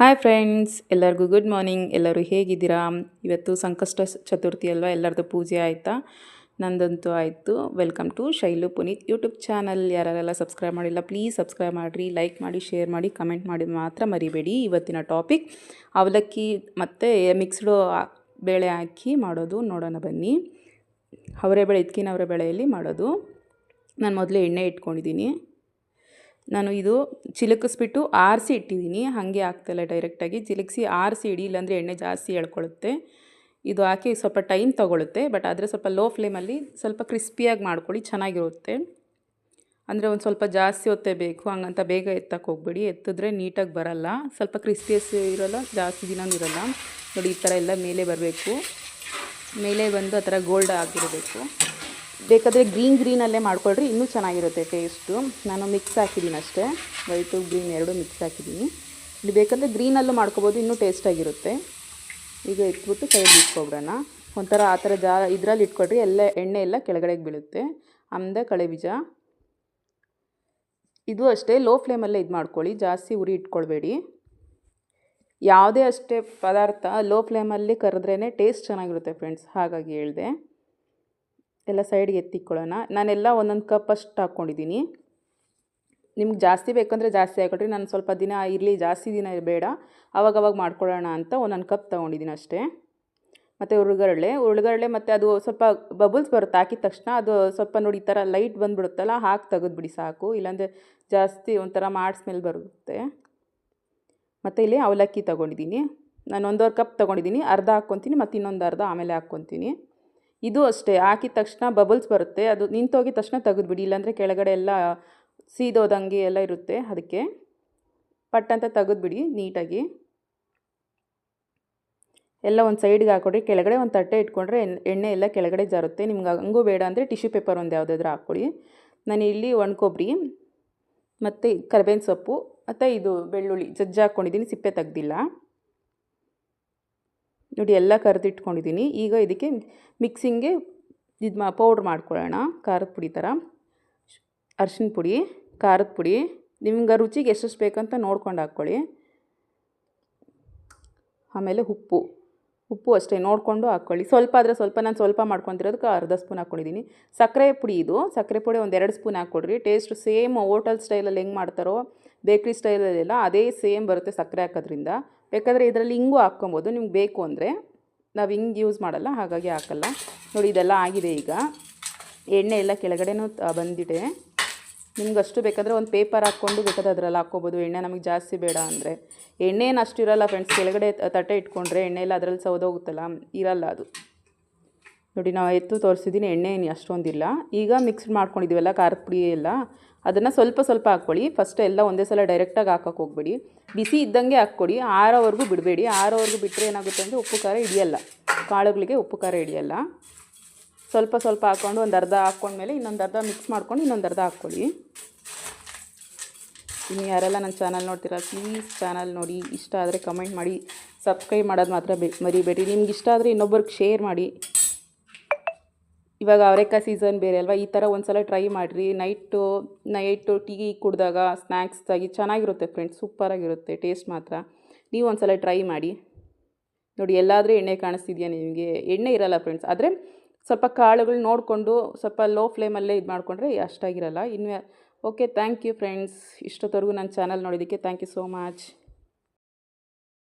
Hi friends, ಎಲ್ಲರಿಗೂ good morning. ಎಲ್ಲರೂ ಹೇಗಿದ್ದೀರಾ? ಇವತ್ತು ಸಂಕಷ್ಟ ಚತುರ್ಥಿ ಅಲ್ವಾ, ಎಲ್ಲರದ್ದು ಪೂಜೆ ಆಯಿತಾ? ನಂದಂತೂ ಆಯಿತು. Welcome to Shailu Puneeth YouTube channel. ಯಾರೆಲ್ಲ ಸಬ್ಸ್ಕ್ರೈಬ್ ಮಾಡಿಲ್ಲ ಪ್ಲೀಸ್ ಸಬ್ಸ್ಕ್ರೈಬ್ ಮಾಡಿರಿ, ಲೈಕ್ ಮಾಡಿ, ಶೇರ್ ಮಾಡಿ, ಕಮೆಂಟ್ ಮಾಡಿ ಮಾತ್ರ ಮರಿಬೇಡಿ. ಇವತ್ತಿನ ಟಾಪಿಕ್ ಅವಲಕ್ಕಿ ಮತ್ತು ಮಿಕ್ಸ್ಡು ಬೇಳೆ ಹಾಕಿ ಮಾಡೋದು ನೋಡೋಣ ಬನ್ನಿ. ಅವರೆಬೇಳೆ, ಇದಕ್ಕಿನ ಅವರೆಬೇಳೆಯಲ್ಲಿ ಮಾಡೋದು. ನಾನು ಮೊದಲೇ ಎಣ್ಣೆ ಇಟ್ಕೊಂಡಿದ್ದೀನಿ. ನಾನು ಇದು ಚಿಲಕಿಸ್ಬಿಟ್ಟು ಆರಿಸಿ ಇಟ್ಟಿದ್ದೀನಿ, ಹಾಗೆ ಆಗ್ತಾಯಿಲ್ಲ. ಡೈರೆಕ್ಟಾಗಿ ಚಿಲಕಿಸಿ ಆರಿಸಿ ಇಡಿ, ಇಲ್ಲಾಂದರೆ ಎಣ್ಣೆ ಜಾಸ್ತಿ ಎಳ್ಕೊಳ್ಳುತ್ತೆ. ಇದು ಹಾಕಿ ಸ್ವಲ್ಪ ಟೈಮ್ ತೊಗೊಳುತ್ತೆ, ಬಟ್ ಆದರೆ ಸ್ವಲ್ಪ ಲೋ ಫ್ಲೇಮಲ್ಲಿ ಸ್ವಲ್ಪ ಕ್ರಿಸ್ಪಿಯಾಗಿ ಮಾಡ್ಕೊಳ್ಳಿ, ಚೆನ್ನಾಗಿರುತ್ತೆ. ಅಂದರೆ ಒಂದು ಸ್ವಲ್ಪ ಜಾಸ್ತಿ ಹೊತ್ತೇ ಬೇಕು, ಹಂಗಂತ ಬೇಗ ಎತ್ತಕ್ಕೆ ಹೋಗ್ಬೇಡಿ. ಎತ್ತಿದ್ರೆ ನೀಟಾಗಿ ಬರಲ್ಲ, ಸ್ವಲ್ಪ ಕ್ರಿಸ್ಪಿಯಸ್ ಇರೋಲ್ಲ, ಜಾಸ್ತಿ ದಿನವೂ ಇರೋಲ್ಲ. ನೋಡಿ, ಈ ಥರ ಎಲ್ಲ ಮೇಲೆ ಬರಬೇಕು, ಮೇಲೆ ಬಂದು ಆ ಥರ ಗೋಲ್ಡ್ ಆಗಿರಬೇಕು. ಬೇಕಾದರೆ ಗ್ರೀನಲ್ಲೇ ಮಾಡ್ಕೊಳ್ರಿ, ಇನ್ನೂ ಚೆನ್ನಾಗಿರುತ್ತೆ ಟೇಸ್ಟು. ನಾನು ಮಿಕ್ಸ್ ಹಾಕಿದ್ದೀನಿ ಅಷ್ಟೇ, ವೈಟು ಗ್ರೀನ್ ಎರಡೂ ಮಿಕ್ಸ್ ಹಾಕಿದ್ದೀನಿ. ಇಲ್ಲಿ ಬೇಕಂದರೆ ಗ್ರೀನಲ್ಲೂ ಮಾಡ್ಕೊಬೋದು, ಇನ್ನೂ ಟೇಸ್ಟಾಗಿರುತ್ತೆ. ಈಗ ಇಟ್ಬಿಟ್ಟು ಸೈಡ್ ಇಟ್ಕೊಬಿಡೋಣ. ಒಂಥರ ಆ ಥರ ಇದರಲ್ಲಿ ಇಟ್ಕೊಳ್ರಿ, ಎಲ್ಲ ಎಣ್ಣೆ ಎಲ್ಲ ಕೆಳಗಡೆಗೆ ಬೀಳುತ್ತೆ. ಆಮೇಲೆ ಕಳೆ ಬೀಜ ಇದು ಅಷ್ಟೇ ಲೋ ಫ್ಲೇಮಲ್ಲೇ ಇದು ಮಾಡ್ಕೊಳ್ಳಿ, ಜಾಸ್ತಿ ಉರಿ ಇಟ್ಕೊಳ್ಬೇಡಿ. ಯಾವುದೇ ಅಷ್ಟೇ ಪದಾರ್ಥ ಲೋ ಫ್ಲೇಮಲ್ಲಿ ಕರೆದ್ರೇ ಟೇಸ್ಟ್ ಚೆನ್ನಾಗಿರುತ್ತೆ ಫ್ರೆಂಡ್ಸ್, ಹಾಗಾಗಿ ಹೇಳಿದೆ. ಎಲ್ಲ ಸೈಡ್ಗೆ ಎತ್ತಿಕ್ಕೊಳ್ಳೋಣ. ನಾನೆಲ್ಲ ಒಂದೊಂದು ಕಪ್ ಅಷ್ಟು ಹಾಕ್ಕೊಂಡಿದ್ದೀನಿ. ನಿಮ್ಗೆ ಜಾಸ್ತಿ ಬೇಕಂದರೆ ಜಾಸ್ತಿ ಹಾಕೊಳ್ರಿ. ನಾನು ಸ್ವಲ್ಪ ದಿನ ಇರಲಿ, ಜಾಸ್ತಿ ದಿನ ಬೇಡ, ಅವಾಗವಾಗ ಮಾಡ್ಕೊಳ್ಳೋಣ ಅಂತ ಒಂದೊಂದು ಕಪ್ ತೊಗೊಂಡಿದ್ದೀನಿ ಅಷ್ಟೇ. ಮತ್ತು ಉರುಗಡ್ಲೆ ಮತ್ತು ಅದು ಸ್ವಲ್ಪ ಬಬಲ್ಸ್ ಬರುತ್ತೆ ಹಾಕಿದ ತಕ್ಷಣ. ಅದು ಸ್ವಲ್ಪ ನೋಡಿ ಈ ಥರ ಲೈಟ್ ಬಂದುಬಿಡುತ್ತಲ್ಲ, ಹಾಕಿ ತೆಗೆದುಬಿಡಿ ಸಾಕು, ಇಲ್ಲಾಂದರೆ ಜಾಸ್ತಿ ಒಂಥರ ಸ್ಮೆಲ್ ಬರುತ್ತೆ. ಮತ್ತು ಇಲ್ಲಿ ಅವಲಕ್ಕಿ ತೊಗೊಂಡಿದ್ದೀನಿ. ನಾನು 1.5 ಕಪ್ ತೊಗೊಂಡಿದ್ದೀನಿ, ಅರ್ಧ ಹಾಕ್ಕೊತೀನಿ ಮತ್ತು ಇನ್ನೊಂದು ಅರ್ಧ ಆಮೇಲೆ ಹಾಕ್ಕೊತೀನಿ. ಇದು ಅಷ್ಟೇ, ಹಾಕಿದ ತಕ್ಷಣ ಬಬಲ್ಸ್ ಬರುತ್ತೆ, ಅದು ನಿಂತೋಗಿದ ತಕ್ಷಣ ತೆಗೆದುಬಿಡಿ, ಇಲ್ಲಾಂದರೆ ಕೆಳಗಡೆ ಎಲ್ಲ ಸೀದೋದಂಗೆ ಎಲ್ಲ ಇರುತ್ತೆ. ಅದಕ್ಕೆ ಪಟ್ಟಂತ ತೆಗೆದುಬಿಡಿ ನೀಟಾಗಿ. ಎಲ್ಲ ಒಂದು ಸೈಡ್ಗೆ ಹಾಕ್ಕೊಡ್ರಿ. ಕೆಳಗಡೆ ಒಂದು ತಟ್ಟೆ ಇಟ್ಕೊಂಡ್ರೆ ಎಣ್ಣೆ ಎಲ್ಲ ಕೆಳಗಡೆ ಜಾರುತ್ತೆ. ನಿಮ್ಗೆ ಹಂಗೂ ಬೇಡ ಅಂದರೆ ಟಿಶ್ಯೂ ಪೇಪರ್ ಒಂದು ಯಾವುದಾದ್ರೂ ಹಾಕ್ಕೊಳ್ಳಿ. ನಾನು ಇಲ್ಲಿ ಒಣಕೊಬ್ಬರಿ ಮತ್ತು ಕರಿಬೇವಿನ ಸೊಪ್ಪು ಮತ್ತು ಇದು ಬೆಳ್ಳುಳ್ಳಿ ಜಜ್ಜಿ ಹಾಕ್ಕೊಂಡಿದ್ದೀನಿ, ಸಿಪ್ಪೆ ತೆಗ್ದಿಲ್ಲ. ನೋಡಿ, ಎಲ್ಲ ಕರೆದಿಟ್ಕೊಂಡಿದ್ದೀನಿ. ಈಗ ಇದಕ್ಕೆ ಮಿಕ್ಸಿಂಗ್ಗೆ ಪೌಡ್ರ್ ಮಾಡ್ಕೊಳ್ಳೋಣ. ಖಾರದ ಪುಡಿ ಥರ, ಅರಿಶಿನ ಪುಡಿ, ಖಾರದ ಪುಡಿ, ನಿಮ್ಗೆ ರುಚಿಗೆ ಎಷ್ಟೆಷ್ಟು ಬೇಕಂತ ನೋಡ್ಕೊಂಡು ಹಾಕ್ಕೊಳ್ಳಿ. ಆಮೇಲೆ ಉಪ್ಪು ಅಷ್ಟೇ ನೋಡಿಕೊಂಡು ಹಾಕ್ಕೊಳ್ಳಿ. ಸ್ವಲ್ಪ ಆದರೆ ಸ್ವಲ್ಪ, ನಾನು ಸ್ವಲ್ಪ ಮಾಡ್ಕೊತಿರೋದಕ್ಕೆ ಅರ್ಧ ಸ್ಪೂನ್ ಹಾಕ್ಕೊಂಡಿದ್ದೀನಿ. ಸಕ್ಕರೆ ಪುಡಿ, ಇದು ಸಕ್ಕರೆ ಪುಡಿ ಒಂದು 2 ಸ್ಪೂನ್ ಹಾಕ್ಕೊಡ್ರಿ. ಟೇಸ್ಟ್ ಸೇಮ್ ಹೋಟೆಲ್ ಸ್ಟೈಲಲ್ಲಿ ಹೆಂಗೆ ಮಾಡ್ತಾರೋ, ಬೇಕ್ರಿ ಸ್ಟೈಲಲ್ಲೆಲ್ಲ ಅದೇ ಸೇಮ್ ಬರುತ್ತೆ ಸಕ್ಕರೆ ಹಾಕೋದ್ರಿಂದ. ಬೇಕಾದರೆ ಇದರಲ್ಲಿ ಹಿಂಗೂ ಹಾಕ್ಕೊಬೋದು, ನಿಮ್ಗೆ ಬೇಕು ಅಂದರೆ. ನಾವು ಹಿಂಗೆ ಯೂಸ್ ಮಾಡಲ್ಲ, ಹಾಗಾಗಿ ಹಾಕಲ್ಲ. ನೋಡಿ, ಇದೆಲ್ಲ ಆಗಿದೆ. ಈಗ ಎಣ್ಣೆ ಎಲ್ಲ ಕೆಳಗಡೆನೂ ಬಂದಿದೆ. ನಿಮ್ಗೆ ಅಷ್ಟು ಬೇಕಾದರೆ ಒಂದು ಪೇಪರ್ ಹಾಕ್ಕೊಂಡು ಬೇಕಾದ್ರೆ ಅದರಲ್ಲಿ ಹಾಕ್ಕೊಬೋದು, ಎಣ್ಣೆ ನಮಗೆ ಜಾಸ್ತಿ ಬೇಡ ಅಂದರೆ. ಎಣ್ಣೆ ಏನು ಅಷ್ಟು ಇರೋಲ್ಲ ಫ್ರೆಂಡ್ಸ್, ಕೆಳಗಡೆ ತಟ್ಟೆ ಇಟ್ಕೊಂಡ್ರೆ ಎಣ್ಣೆ ಎಲ್ಲ ಅದರಲ್ಲಿ ಸೌದೋಗುತ್ತಲ್ಲ, ಇರಲ್ಲ ಅದು. ನೋಡಿ, ನಾವು ಎತ್ತು ತೋರಿಸಿದ್ದೀನಿ, ಎಣ್ಣೆ ಏನು ಅಷ್ಟೊಂದಿಲ್ಲ. ಈಗ ಮಿಕ್ಸ್ ಮಾಡ್ಕೊಂಡಿದ್ದೀವಲ್ಲ ಖಾರದ ಪುಡಿ ಎಲ್ಲ, ಅದನ್ನು ಸ್ವಲ್ಪ ಸ್ವಲ್ಪ ಹಾಕ್ಕೊಳ್ಳಿ. ಫಸ್ಟ್ ಎಲ್ಲ ಒಂದೇ ಸಲ ಡೈರೆಕ್ಟಾಗಿ ಹಾಕೋಕ್ಕೆ ಹೋಗ್ಬೇಡಿ, ಬಿಸಿ ಇದ್ದಂಗೆ ಹಾಕ್ಕೊಡಿ. ಆರೋವರೆಗೂ ಬಿಡಬೇಡಿ. ಆರೋವರೆಗೂ ಬಿಟ್ಟರೆ ಏನಾಗುತ್ತೆ ಅಂದರೆ ಉಪ್ಪು ಖಾರ ಹಿಡಿಯಲ್ಲ, ಕಾಳುಗಳಿಗೆ ಉಪ್ಪು ಖಾರ ಹಿಡಿಯಲ್ಲ. ಸ್ವಲ್ಪ ಸ್ವಲ್ಪ ಹಾಕ್ಕೊಂಡು ಒಂದು ಅರ್ಧ ಹಾಕ್ಕೊಂಡ್ಮೇಲೆ ಇನ್ನೊಂದು ಅರ್ಧ ಮಿಕ್ಸ್ ಮಾಡ್ಕೊಂಡು ಇನ್ನೊಂದು ಅರ್ಧ ಹಾಕ್ಕೊಳ್ಳಿ. ಇನ್ನು ಯಾರೆಲ್ಲ ನನ್ನ ಚಾನಲ್ ನೋಡ್ತೀರಾ ಪ್ಲೀಸ್ ಚಾನಲ್ ನೋಡಿ, ಇಷ್ಟ ಆದರೆ ಕಮೆಂಟ್ ಮಾಡಿ, ಸಬ್ಸ್ಕ್ರೈಬ್ ಮಾಡೋದು ಮಾತ್ರ ಮರಿಬೇಡಿ. ನಿಮ್ಗೆ ಇಷ್ಟ ಆದರೆ ಇನ್ನೊಬ್ಬರಿಗೆ ಶೇರ್ ಮಾಡಿ. ಇವಾಗ ಅವರೆಕಾಯಿ ಸೀಸನ್ ಬೇರೆ ಅಲ್ವಾ, ಈ ಥರ ಒಂದು ಸಲ ಟ್ರೈ ಮಾಡಿರಿ. ನೈಟು ಟೀ ಕುಡಿದಾಗ ಸ್ನ್ಯಾಕ್ಸ್ ಆಗಿ ಚೆನ್ನಾಗಿರುತ್ತೆ ಫ್ರೆಂಡ್ಸ್, ಸೂಪರಾಗಿರುತ್ತೆ ಟೇಸ್ಟ್ ಮಾತ್ರ. ನೀವು ಒಂದು ಸಲ ಟ್ರೈ ಮಾಡಿ. ನೋಡಿ, ಎಲ್ಲಾದರೂ ಎಣ್ಣೆ ಕಾಣಿಸ್ತಿದೆಯಾ ನಿಮಗೆ? ಎಣ್ಣೆ ಇರಲ್ಲ ಫ್ರೆಂಡ್ಸ್, ಆದರೆ ಸ್ವಲ್ಪ ಕಾಳುಗಳು ನೋಡಿಕೊಂಡು ಸ್ವಲ್ಪ ಲೋ ಫ್ಲೇಮಲ್ಲೇ ಇದು ಮಾಡಿಕೊಂಡ್ರೆ ಅಷ್ಟಾಗಿರಲ್ಲ. ಇನ್ನು ಓಕೆ, ಥ್ಯಾಂಕ್ ಯು ಫ್ರೆಂಡ್ಸ್. ಇಷ್ಟೊತ್ತವರೆಗೂ ನನ್ನ ಚಾನಲ್ ನೋಡಿದ್ದಕ್ಕೆ ಥ್ಯಾಂಕ್ ಯು ಸೋ ಮಚ್.